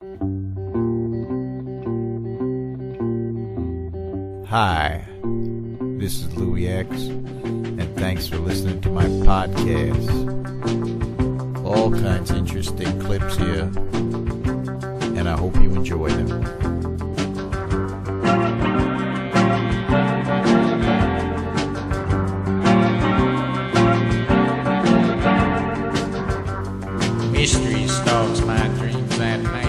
Hi, this is Louie X, and thanks for listening to my podcast. All kinds of interesting clips here, and I hope you enjoy them. Mystery stalks my dreams at night.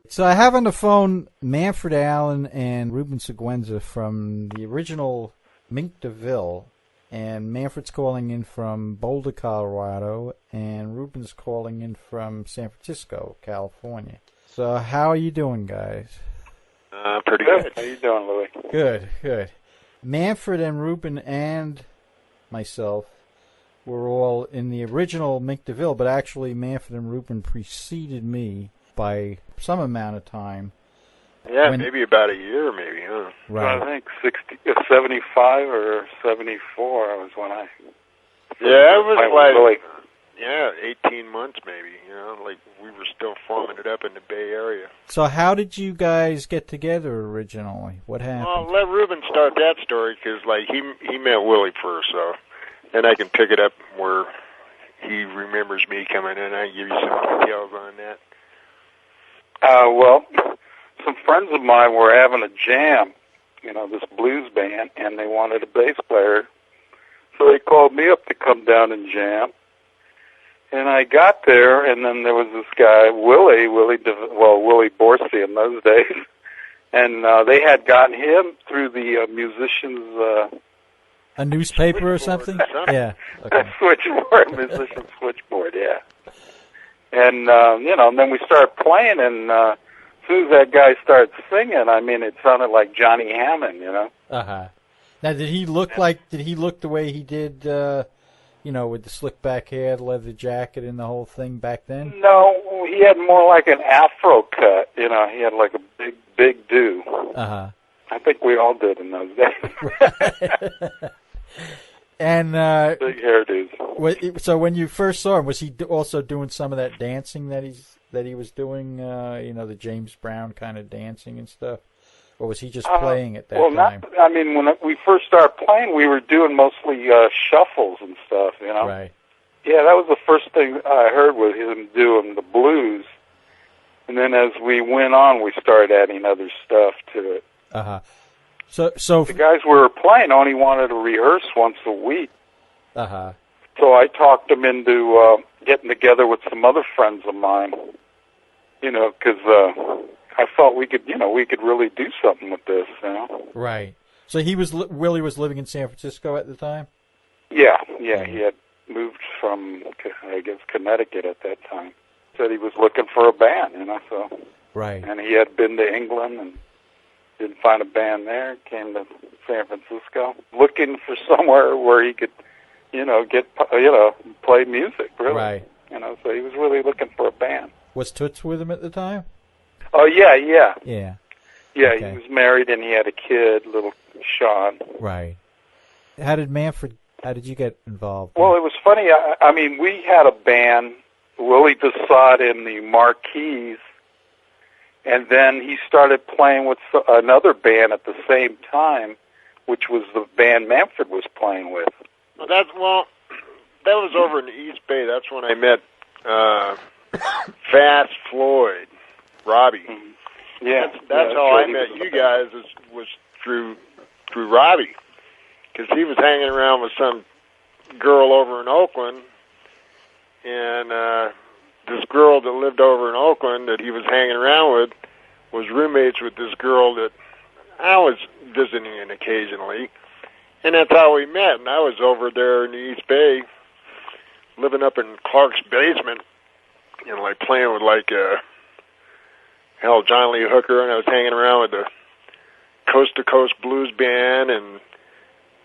So I have on the phone Manfred Allen and Ruben Seguenza from the original Mink, deVille, and Manfred's calling in from Boulder, Colorado, and Ruben's calling in from San Francisco, California. So how are you doing, guys? Pretty good. How you doing, Louie? Good. Manfred and Ruben and myself were all in the original Mink, deVille, but actually Manfred and Ruben preceded me by some amount of time. Yeah, maybe about a year, maybe, huh? Right. Well, I think 75 or 74 was when I... Yeah, it was really, 18 months maybe, like we were still forming it up in the Bay Area. So how did you guys get together originally? What happened? Well, let Ruben start that story, because he met Willie first, so then I can pick it up where he remembers me coming in. I can give you some details on that. Well, some friends of mine were having a jam, this blues band, and they wanted a bass player. So they called me up to come down and jam. And I got there, and then there was this guy, Willie Borsey in those days. And they had gotten him through the musicians... a newspaper or something? Yeah. Okay. Switchboard, musician switchboard, yeah. And, and then we started playing, and as soon as that guy started singing, it sounded like Johnny Hammond, Uh-huh. Now, did he look the way he did, with the slick back hair, the leather jacket, and the whole thing back then? No, he had more like an afro cut, he had like a big do. Uh-huh. I think we all did in those days. And big hairdos. So when you first saw him, was he also doing some of that dancing that he was doing? The James Brown kind of dancing and stuff, or was he just playing at that time? When we first started playing, we were doing mostly shuffles and stuff. Right. Yeah, that was the first thing I heard was him doing the blues, and then as we went on, we started adding other stuff to it. Uh-huh. So the guys we were playing only wanted to rehearse once a week. Uh-huh. So I talked them into getting together with some other friends of mine, because I thought we could really do something with this, Right. So Willie was living in San Francisco at the time? Yeah, he had moved from, I guess, Connecticut at that time. Said he was looking for a band, so. Right. And he had been to England and didn't find a band there, came to San Francisco, looking for somewhere where he could, play music, really. Right. So he was really looking for a band. Was Toots with him at the time? Oh, yeah. Yeah. Yeah, okay. He was married and he had a kid, little Sean. Right. How did you get involved? Well, it was funny. We had a band, Willie Desad in the Marquis, and then he started playing with another band at the same time, which was the band Manfred was playing with. That was over in the East Bay. That's when I met Fast Floyd, Robbie. Mm-hmm. Yeah, that's how I met you guys. Was through Robbie, because he was hanging around with some girl over in Oakland, and this girl that lived over in Oakland that he was hanging around with was roommates with this girl that I was visiting in occasionally. And that's how we met. And I was over there in the East Bay, living up in Clark's basement, playing with John Lee Hooker, and I was hanging around with the Coast to Coast Blues Band, and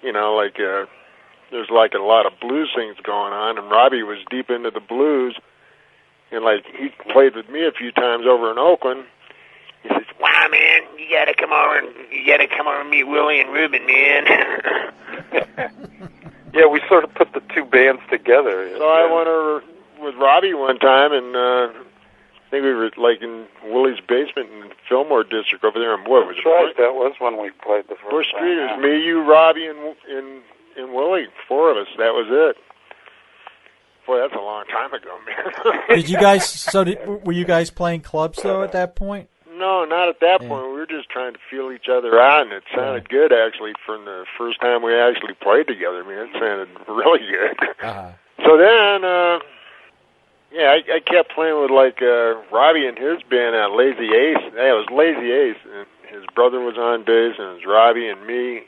there's a lot of blues things going on, and Robbie was deep into the blues, and he played with me a few times over in Oakland. He says, "Wow, man, you gotta come over and meet Willie and Ruben, man." Yeah, we sort of put the two bands together. So I went over with Robbie one time, and think we were like in Willie's basement in Fillmore District over there. And what was That's right. That was when we played the first Bush time. Street. It was me, you, Robbie, and Willie. 4 of us. That was it. Boy, that's a long time ago, man. Did you guys? Were you guys playing clubs though at that point? No, not at that point. We were just trying to feel each other out, and it sounded good actually from the first time we actually played together. I mean, it sounded really good. Uh-huh. So then, I kept playing with like Robbie and his band at Lazy Ace. Yeah, it was Lazy Ace, and his brother was on bass, and it was Robbie and me.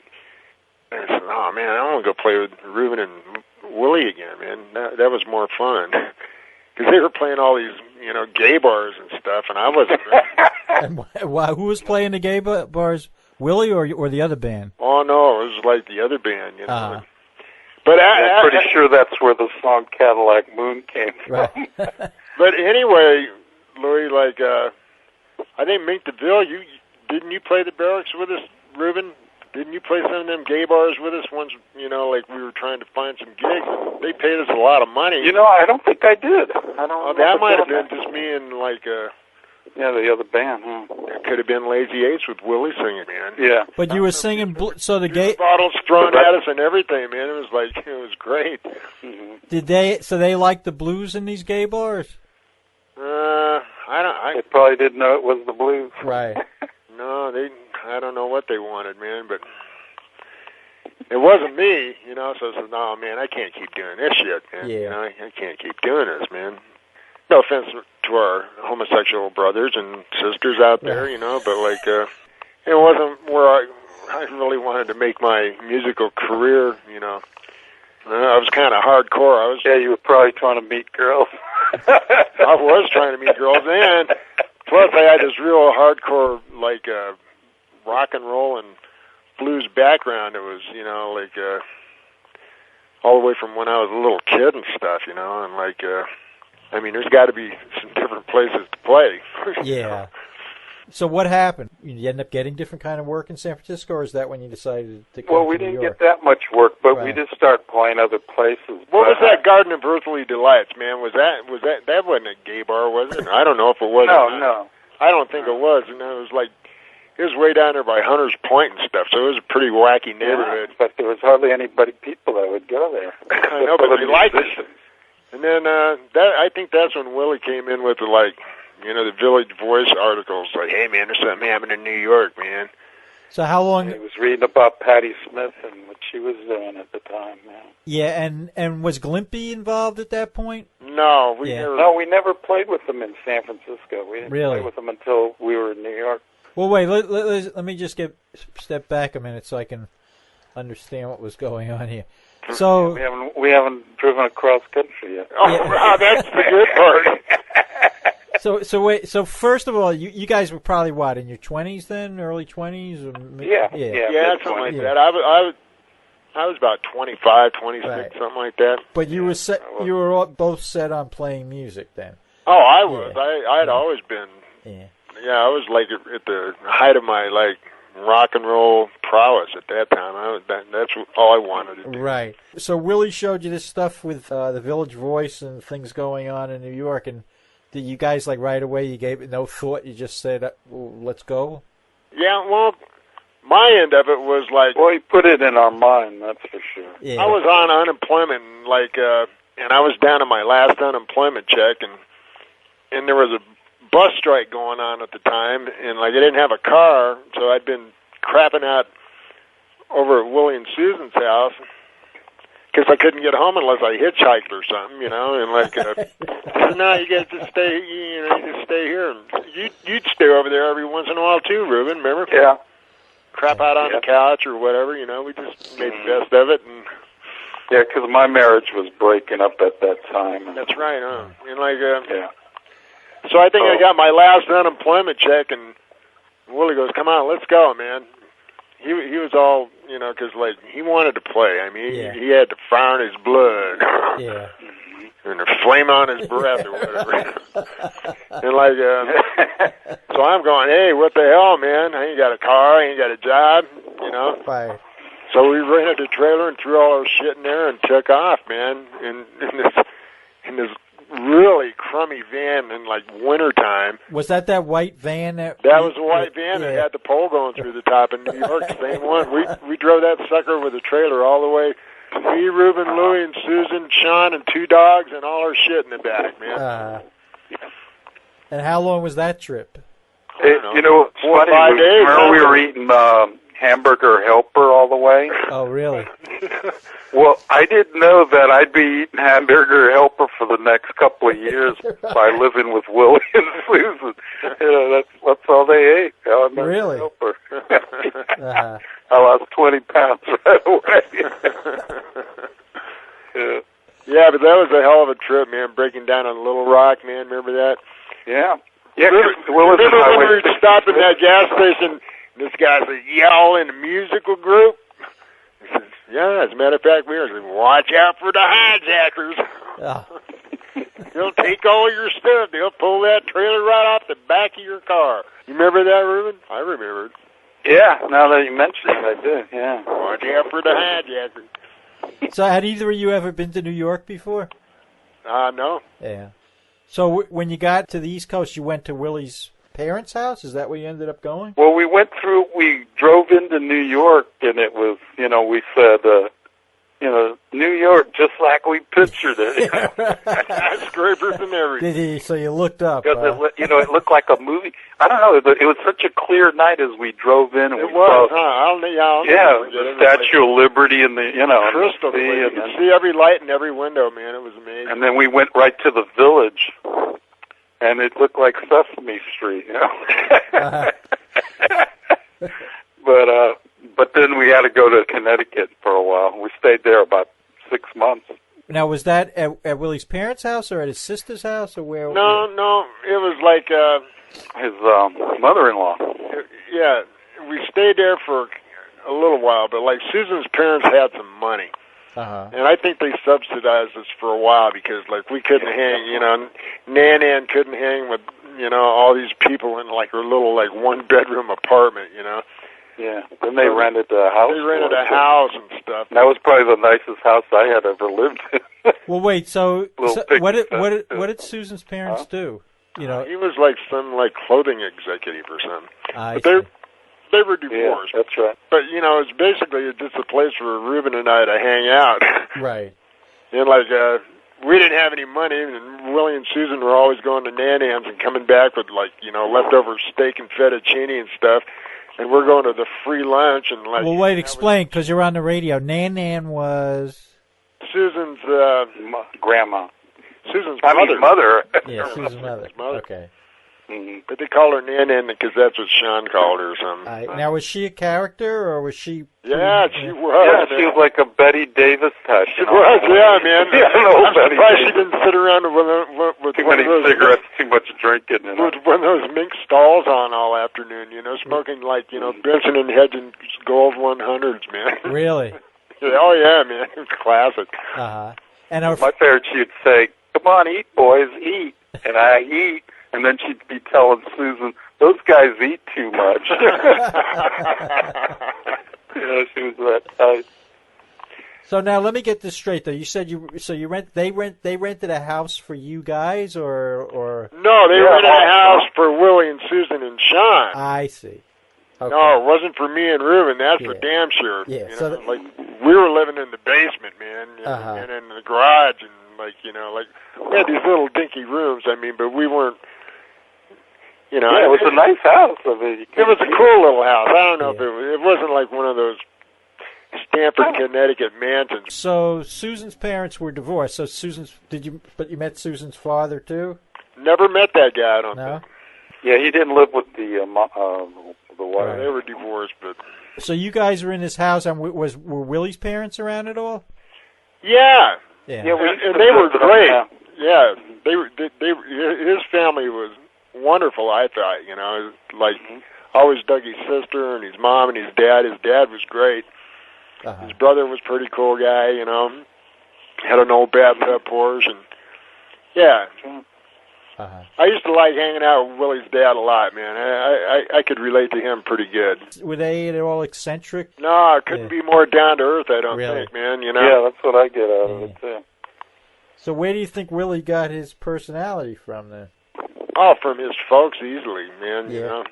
And I said, "Oh man, I want to go play with Ruben and Willie again, man. That was more fun." Because they were playing all these, gay bars and stuff, and I wasn't. And who was playing the gay bars? Willie or the other band? Oh no, it was like the other band, Uh-huh. But I'm pretty sure that's where the song Cadillac Moon came from. Right. But anyway, Louis, like I think Mink deVille, didn't you play the Barracks with us, Ruben? Didn't you play some of them gay bars with us once, like we were trying to find some gigs? And they paid us a lot of money. I don't think I did. I don't. That might have been just me and like. Yeah, the other band. It could have been Lazy Ace with Willie singing, man. Yeah. But you were singing. So the gay bottles thrown at us and everything, man. It was great. Mm-hmm. Did they? So they liked the blues in these gay bars? They probably didn't know it was the blues. Right. No, I don't know what they wanted, man, but it wasn't me, so I said, no, man, I can't keep doing this shit, man. Yeah. I can't keep doing this, man. No offense to our homosexual brothers and sisters out there, but like, it wasn't where I really wanted to make my musical career, I was kind of hardcore. You were probably trying to meet girls. I was trying to meet girls, and plus I had this real hardcore, like, rock and roll and blues background. It was, all the way from when I was a little kid and stuff, and like, there's got to be some different places to play. Yeah. So what happened? You end up getting different kind of work in San Francisco, or is that when you decided to come to New York? Well, we didn't get that much work, but we just started playing other places. What was that Garden of Earthly Delights, man? That wasn't a gay bar, was it? I don't know if it was. No. I don't think it was. And it was way down there by Hunters Point and stuff, so it was a pretty wacky neighborhood. But there was hardly people that would go there. I know, but they liked it. And then I think that's when Willie came in with the Village Voice articles, like, hey, man, there's something happening in New York, man. So how long? He was reading about Patti Smith and what she was doing at the time, man. Yeah, and was Glimpy involved at that point? No, we never played with them in San Francisco. We didn't play with them until we were in New York. Well, wait, let me just step back a minute so I can understand what was going on here. So we haven't driven across country yet. Oh, wow, that's the good part. So first of all, you guys were probably what, in your 20s then, early 20s? Yeah, something like that. I was about 25, 26, something like that. But you were both set on playing music then. Oh, I was. Yeah. I had always been. Yeah, I was like at the height of my rock and roll prowess at that time. That's all I wanted to do. Right. So Willie showed you this stuff with the Village Voice and things going on in New York, and did you guys right away? You gave it no thought. You just said, well, "Let's go." Yeah. Well, my end of it was well, he put it in our mind. That's for sure. Yeah. I was on unemployment, and I was down to my last unemployment check, and there was a bus strike going on at the time, and I didn't have a car, so I'd been crapping out over at Willie and Susan's house because I couldn't get home unless I hitchhiked or something, and no, you guys just stay, you just stay here, and you'd stay over there every once in a while too, Ruben. Remember? Yeah. Crap out on the couch or whatever, we just made the best of it, and. Yeah, because my marriage was breaking up at that time. That's right, huh? And yeah. So I think I got my last unemployment check, and Willie goes, "Come on, let's go, man." He was all, because he wanted to play. I mean, he had the fire in his blood, and the flame on his breath or whatever. And so I'm going, "Hey, what the hell, man? I ain't got a car, I ain't got a job, Right. So we rented a trailer and threw all our shit in there and took off, man. In this really crummy van in like wintertime. Was that white van? That was a white van that had the pole going through the top in New York. Same one. We drove that sucker with a trailer all the way. Me, Reuben, Louie, and Susan, Sean, and 2 dogs, and all our shit in the back, man. And how long was that trip? You know, 4 or 5 days. Remember we were eating hamburger helper all the way? Oh, really? Well, I didn't know that I'd be eating hamburger helper for the next couple of years by living with Willie and Susan. You know, that's all they ate. Hamburger really? Helper. I lost 20 pounds right away. Yeah, but that was a hell of a trip, man. Breaking down on Little Rock, man. Remember that? Yeah. Remember when we stopped at that gas station? This guy's yelling a musical group. He says, "Yeah, as a matter of fact, we were saying, watch out for the hijackers. They'll take all your stuff. They'll pull that trailer right off the back of your car." You remember that, Reuben? I remember it. Yeah, now that you mention it, I do, yeah. Watch out for the hijackers. So had either of you ever been to New York before? No. Yeah. So when you got to the East Coast, you went to Willie's parents' house? Is that where you ended up going? Well, we drove into New York, and it was, we said, New York, just like we pictured it. Skyscrapers and everything. So you looked up. It looked like a movie. I don't know. It was such a clear night as we drove in. And it was, huh? The Statue of Liberty and the, crystal clear. You could see every light in every window, man. It was amazing. And then we went right to the Village, and it looked like Sesame Street, But then we had to go to Connecticut for a while. We stayed there about 6 months. Now, was that at Willie's parents' house or at his sister's house, or where? No, it was like his mother-in-law. Yeah, we stayed there for a little while, but like Susan's parents had some money. And I think they subsidized us for a while because, like, we couldn't hang, Nan couldn't hang with, all these people in, like, her little, like, 1-bedroom apartment, Yeah, then they rented a house. They rented a house and stuff. That was probably the nicest house I had ever lived in. Well, wait, so what did Susan's parents do? He was like some, like, clothing executive or something. But they were divorced. Yeah, that's right. But, it's basically just a place for Reuben and I to hang out. Right. And, like, we didn't have any money, and Willie and Susan were always going to Nan's and coming back with, like, leftover steak and fettuccine and stuff. And we're going to the free lunch and, like... Well, wait, explain, because you're on the radio. Nan was... Susan's, grandma. Susan's mother. Yeah, Susan's mother. Okay. Mm-hmm. But they call her Nan because that's what Sean called her or something. Now, was she a character, or was she... Yeah, she was. Yeah, she was like a Betty Davis type. She was, yeah, man. I'm surprised she didn't sit around with too many cigarettes, too much drinking. With one of those Mink stalls on all afternoon, smoking like, Benson and Hedges Gold 100s, man. Really? Oh, yeah, man. It was classic. And my favorite, she'd say, "Come on, eat, boys, eat." And I eat. And then she'd be telling Susan, "Those guys eat too much." She was that type. So now let me get this straight, though. You said they rented a house for you guys, or no, they rented a house for Willie and Susan and Sean. I see. Okay. No, it wasn't for me and Reuben. That's for damn sure. Yeah. Like we were living in the basement, man, and in the garage, and like we had these little dinky rooms. But we weren't. It was a nice house. It was a cool little house. I don't know if it wasn't like one of those Stamford, Connecticut mansions. So Susan's parents were divorced. So but you met Susan's father too? Never met that guy. I don't think. Yeah, he didn't live with the wife. They were divorced, but. So you guys were in this house, and were Willie's parents around at all? Yeah. Yeah. And they were great. Yeah, his family was wonderful, I thought, like always dug his sister and his mom and his dad. His dad was great. His brother was a pretty cool guy, had an old bathtub Porsche, and I used to like hanging out with Willie's dad a lot, man. I could relate to him pretty good. Were they at all eccentric? No, it couldn't be more down to earth, I don't think, man. Yeah, that's what I get out of it too. So where do you think Willie got his personality from then? Oh, from his folks easily, man. You know,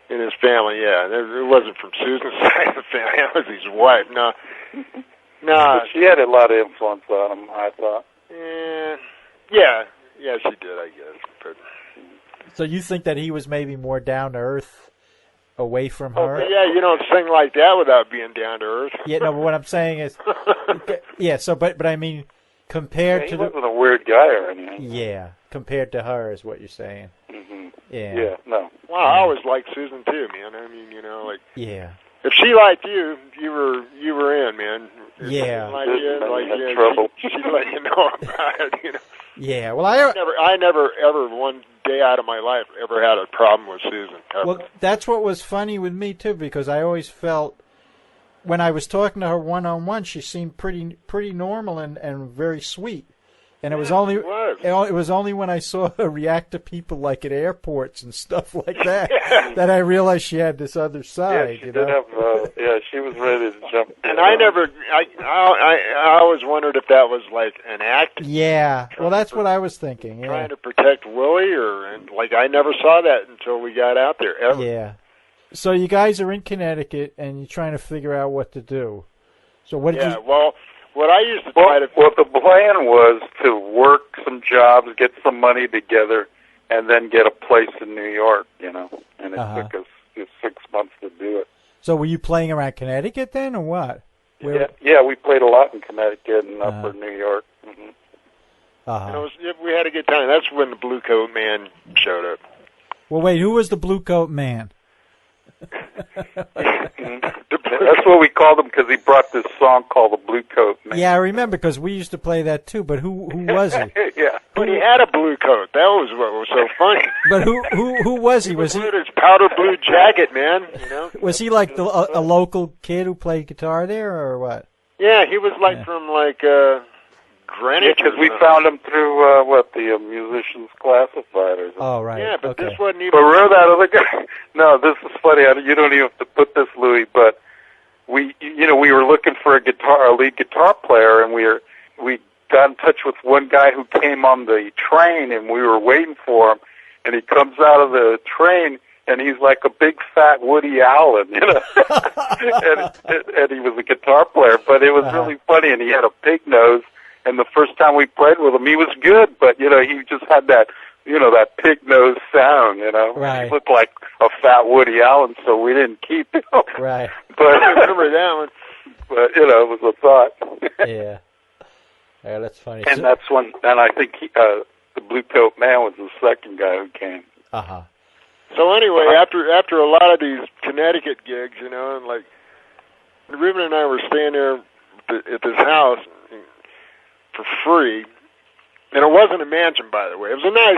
in his family, yeah. It wasn't from Susan's side of the family. That was his wife. No. But she had a lot of influence on him, I thought. Yeah, she did, I guess. But so you think that he was maybe more down to earth, away from her? But yeah, you don't sing like that without being down to earth. Yeah, no. But what I'm saying is, yeah. So, but I mean, compared to he wasn't a weird guy or anything. Yeah, compared to her is what you're saying. Mm-hmm. Yeah. Yeah. No. Well, I always liked Susan too, man. I mean, you know, like. Yeah. If she liked you, you were in, man. If yeah. She liked you, trouble. She'd let you know about it, you know. Yeah. Well, I never ever one day out of my life ever had a problem with Susan. Ever. Well, that's what was funny with me too, because I always felt when I was talking to her one-on-one, she seemed pretty normal and very sweet. And it was only it was only when I saw her react to people like at airports and stuff like that that I realized she had this other side. Yeah, she did have. She was ready to jump. And I always wondered if that was like an act. Yeah, well, that's what I was thinking. Yeah. Trying to protect Willie, and I never saw that until we got out there. Ever. Yeah. So you guys are in Connecticut and you're trying to figure out what to do. So what did you? Well. What I used to try to... Well, the plan was to work some jobs, get some money together, and then get a place in New York, you know. And it took us 6 months to do it. So were you playing around Connecticut then, or what? Yeah, we played a lot in Connecticut and upper New York. Mm-hmm. And we had a good time. That's when the Blue Coat Man showed up. Well, wait, who was the Blue Coat Man? That's what we called him because he brought this song called the Blue Coat Man. Yeah, I remember because we used to play that too. But who was he? Yeah, but he had a blue coat. That was what was so funny. But who was he? Was he his powder blue jacket, man? You know. Was he like a local kid who played guitar there, or what? Yeah, he was from Greenwich. Because we found him through the Musicians Classified or something. Oh, right. Yeah, but okay. this wasn't even. But remember that other guy? No, this is funny. You don't even have to put this, Louis. But we were looking for a lead guitar player, and we got in touch with one guy who came on the train, and we were waiting for him. And he comes out of the train, and he's like a big fat Woody Allen, you know. and he was a guitar player, but it was really funny. And he had a pig nose. And the first time we played with him, he was good, but, you know, he just had that, you know, that pig nose sound, you know. Right. He looked like a fat Woody Allen, so we didn't keep him. Right. But I remember that one. But, you know, it was a thought. Yeah. Yeah, that's funny. And that's when, and I think the Blue Coat Man was the second guy who came. Uh-huh. So anyway, after a lot of these Connecticut gigs, you know, and like, Ruben and I were staying there at this house for free, and it wasn't a mansion, by the way. It was a nice,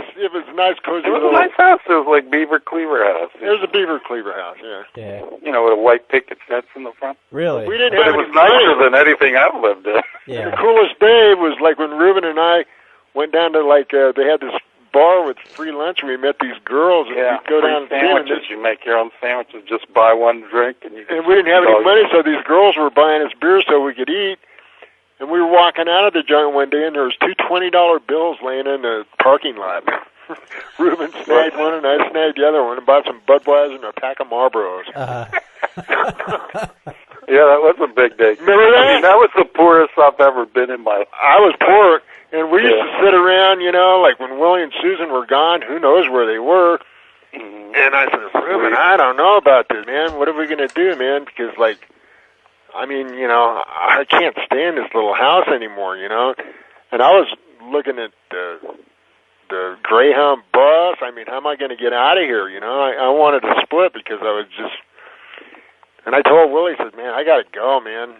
cozy. It was a nice house. It was like Beaver Cleaver House. It was a Beaver Cleaver house, yeah. Yeah. You know, with a white picket fence in the front. Really? We didn't But have it was any money. nicer than anything I've lived in. Yeah. The coolest day was like when Ruben and I went down to they had this bar with free lunch, and we met these girls, and we'd go down and sandwiches. You make your own sandwiches, just buy one drink, and we didn't have any money, so these girls were buying us beer so we could eat. And we were walking out of the joint one day, and there was two $20 bills laying in the parking lot. Ruben snagged one, and I snagged the other one, and bought some Budweiser and a pack of Marlboros. Yeah, that was a big day. Remember that? I mean, that was the poorest I've ever been in my life. I was poor, and we used to sit around, you know, like when Willie and Susan were gone, who knows where they were. Mm-hmm. And I said, Ruben, I don't know about this, man. What are we going to do, man? Because, like, I mean, you know, I can't stand this little house anymore, you know. And I was looking at the Greyhound bus. I mean, how am I going to get out of here, you know? I wanted to split because I was just... And I told Willie, I said, man, I got to go, man.